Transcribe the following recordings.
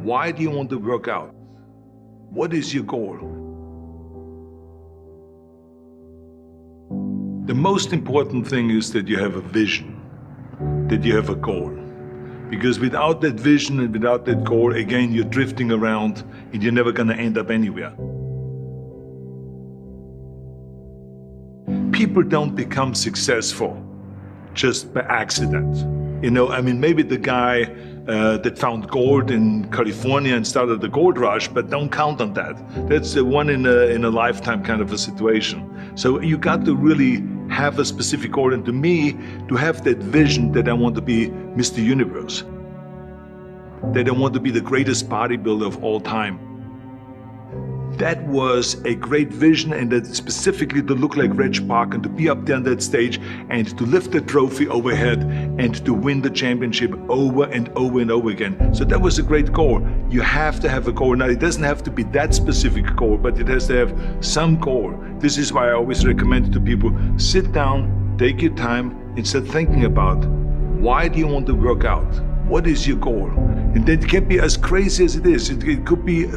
Why do you want to work out? What is your goal? The most important thing is that you have a vision, that you have a goal. Because without that vision and without that goal, again, you're drifting around and you're never going to end up anywhere. People don't become successful just by accident. You know, I mean, maybe the guy that found gold in California and started the gold rush, but don't count on that. That's a one in a lifetime kind of a situation. So you got to really have a specific goal. And to me, to have that vision that I want to be Mr. Universe, that I want to be the greatest bodybuilder of all time. That was a great vision, and that specifically to look like Reg Park and to be up there on that stage and to lift the trophy overhead and to win the championship over and over and over again. So that was a great goal. You have to have a goal. Now, it doesn't have to be that specific goal, but it has to have some goal. This is why I always recommend to people, sit down, take your time, and start thinking about, why do you want to work out? What is your goal? And that can be as crazy as it is. It could be,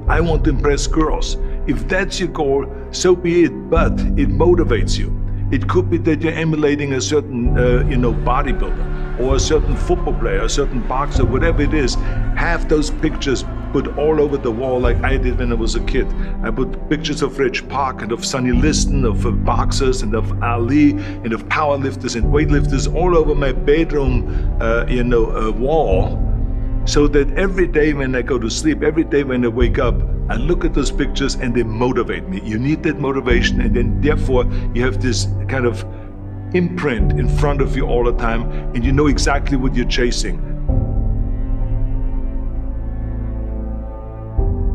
I want to impress girls. If that's your goal, so be it, but it motivates you. It could be that you're emulating a certain, bodybuilder or a certain football player, a certain boxer, whatever it is. Have those pictures put all over the wall like I did when I was a kid. I put pictures of Reg Park and of Sonny Liston, of boxers and of Ali and of powerlifters and weightlifters all over my bedroom, wall. So that every day when I go to sleep, every day when I wake up, I look at those pictures and they motivate me. You need that motivation, and then therefore you have this kind of imprint in front of you all the time, and you know exactly what you're chasing.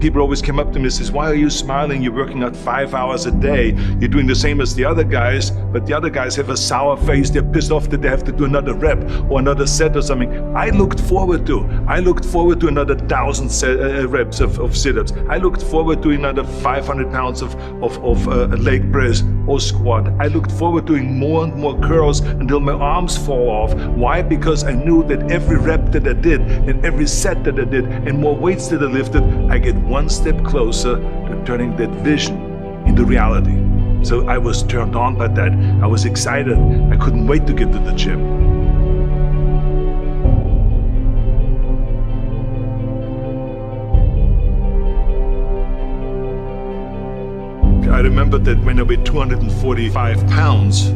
People always come up to me and says, why are you smiling? You're working out 5 hours a day. You're doing the same as the other guys, but the other guys have a sour face. They're pissed off that they have to do another rep or another set or something. I looked forward to another 1,000 reps of sit-ups. I looked forward to another 500 pounds of leg press or squat. I looked forward to doing more and more curls until my arms fall off. Why? Because I knew that every rep that I did and every set that I did and more weights that I lifted, I get one step closer to turning that vision into reality. So I was turned on by that. I was excited. I couldn't wait to get to the gym. I remember that when I weighed 245 pounds,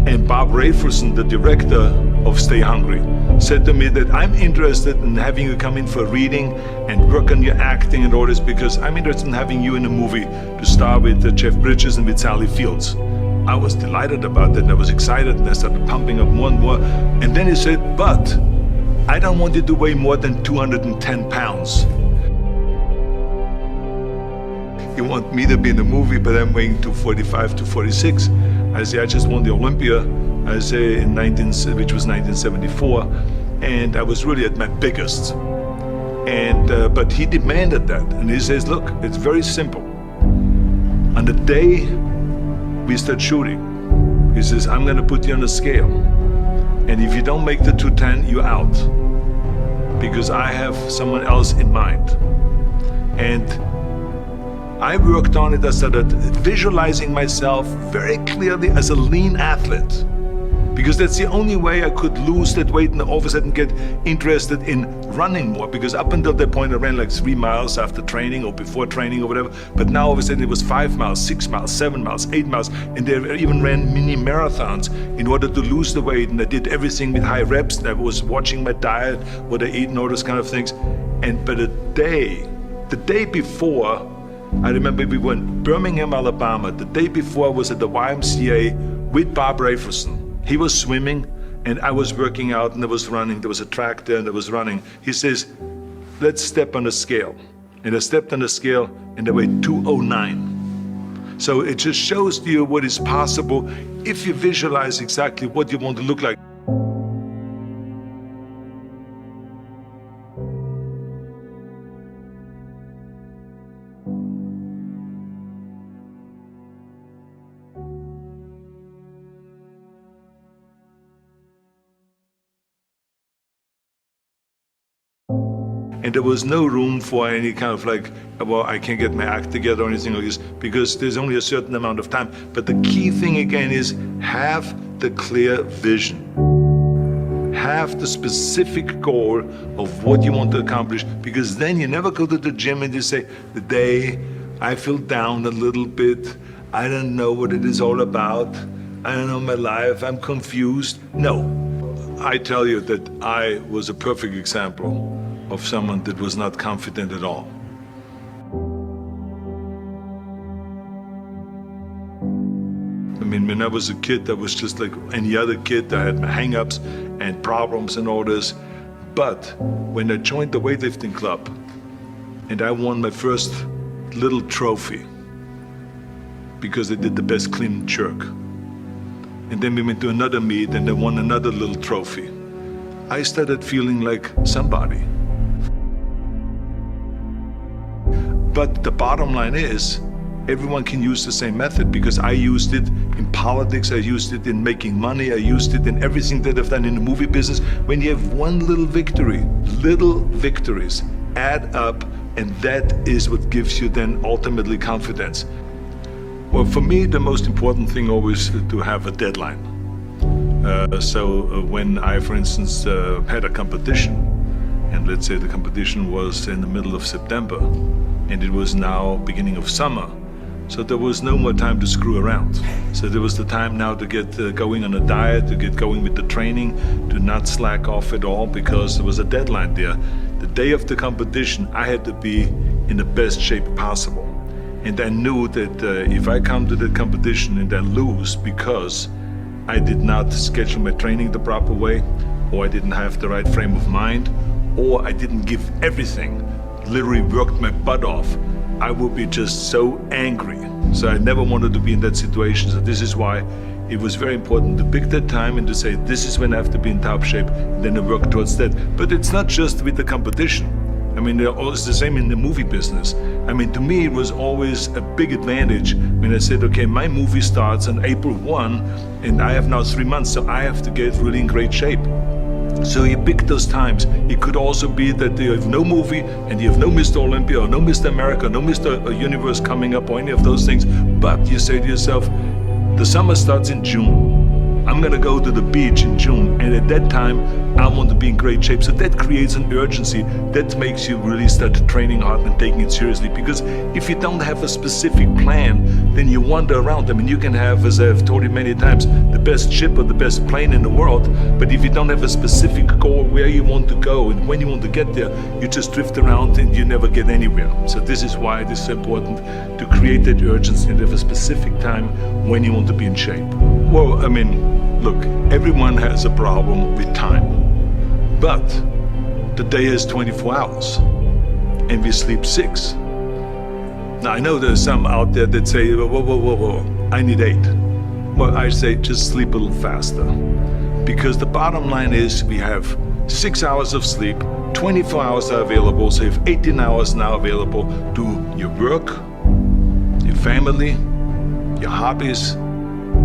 and Bob Rafelson, the director of Stay Hungry, said to me that I'm interested in having you come in for a reading and work on your acting and all this, because I'm interested in having you in a movie to star with Jeff Bridges and with Sally Fields. I was delighted about that, and I was excited, and I started pumping up more and more. And then he said, but I don't want you to weigh more than 210 pounds. You want me to be in the movie, but I'm weighing 245, 246. I say, I just won the Olympia, I say, which was 1974, and I was really at my biggest. And but he demanded that, and he says, look, it's very simple. On the day we start shooting, he says, I'm gonna put you on a scale, and if you don't make the 210, you're out, because I have someone else in mind. And I worked on it. I started visualizing myself very clearly as a lean athlete, because that's the only way I could lose that weight and all of a sudden get interested in running more, because up until that point I ran like 3 miles after training or before training or whatever, but now all of a sudden it was 5 miles, 6 miles, 7 miles, 8 miles, and they even ran mini marathons in order to lose the weight, and I did everything with high reps, and I was watching my diet, what I eat and all those kind of things. And but the day before, I remember we were in Birmingham, Alabama. The day before I was at the YMCA with Bob Rafelson. He was swimming and I was working out, and I was running. There was a track there and I was running. He says, let's step on the scale. And I stepped on the scale and I weighed 209. So it just shows to you what is possible if you visualize exactly what you want to look like. And there was no room for any kind of like, well, I can't get my act together or anything like this, because there's only a certain amount of time. But the key thing again is have the clear vision. Have the specific goal of what you want to accomplish, because then you never go to the gym and you say, the day I feel down a little bit, I don't know what it is all about, I don't know my life, I'm confused. No, I tell you that I was a perfect example of someone that was not confident at all. I mean, when I was a kid, I was just like any other kid. I had my hang-ups and problems and all this. But when I joined the weightlifting club and I won my first little trophy because I did the best clean and jerk, and then we went to another meet and I won another little trophy, I started feeling like somebody. But the bottom line is, everyone can use the same method, because I used it in politics, I used it in making money, I used it in everything that I've done in the movie business. When you have one little victory, little victories add up, and that is what gives you then ultimately confidence. Well, for me, the most important thing always is to have a deadline. So when I, for instance, had a competition, and let's say the competition was in the middle of September, and it was now beginning of summer, so there was no more time to screw around. So there was the time now to get going on a diet, to get going with the training, to not slack off at all, because there was a deadline there. The day of the competition, I had to be in the best shape possible. And I knew that if I come to the competition and I lose because I did not schedule my training the proper way, or I didn't have the right frame of mind, or I didn't give everything, literally worked my butt off, I would be just so angry. So I never wanted to be in that situation. So this is why it was very important to pick that time and to say, this is when I have to be in top shape, and then I work towards that. But it's not just with the competition. I mean, it's the same in the movie business. I mean, to me, it was always a big advantage when I said, okay, my movie starts on April 1, and I have now 3 months, so I have to get really in great shape. So you pick those times. It could also be that you have no movie and you have no Mr. Olympia or no Mr. America, no Mr. Universe coming up or any of those things. But you say to yourself, the summer starts in June. I'm gonna go to the beach in June, and at that time, I want to be in great shape. So that creates an urgency that makes you really start training hard and taking it seriously. Because if you don't have a specific plan, then you wander around. I mean, you can have, as I've told you many times, the best ship or the best plane in the world, but if you don't have a specific goal where you want to go and when you want to get there, you just drift around and you never get anywhere. So this is why it is so important to create that urgency and have a specific time when you want to be in shape. Well, I mean, look, everyone has a problem with time, but the day is 24 hours and we sleep 6. Now, I know there's some out there that say, whoa, I need 8. Well, I say just sleep a little faster, because the bottom line is we have 6 hours of sleep, 24 hours are available, so you have 18 hours now available to your work, your family, your hobbies,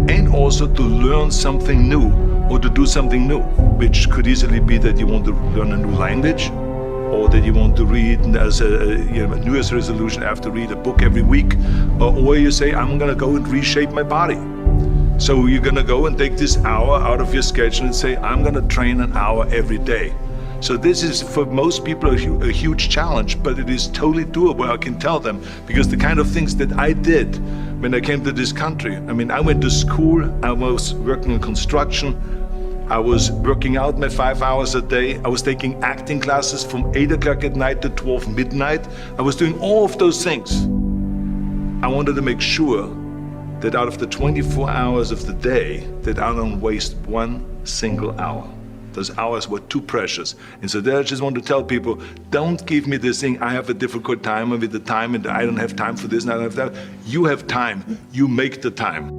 and also to learn something new or to do something new, which could easily be that you want to learn a new language, or that you want to read as a New Year's resolution, I have to read a book every week, or you say, I'm gonna go and reshape my body. So you're gonna go and take this hour out of your schedule and say, I'm gonna train an hour every day. So this is, for most people, a huge challenge, but it is totally doable, I can tell them, because the kind of things that I did when I came to this country, I mean, I went to school, I was working in construction, I was working out my 5 hours a day, I was taking acting classes from 8 o'clock at night to 12 midnight, I was doing all of those things. I wanted to make sure that out of the 24 hours of the day, that I don't waste one single hour. Those hours were too precious. And so there I just want to tell people, don't give me this thing, I have a difficult time with the time and I don't have time for this and I don't have that. You have time, you make the time.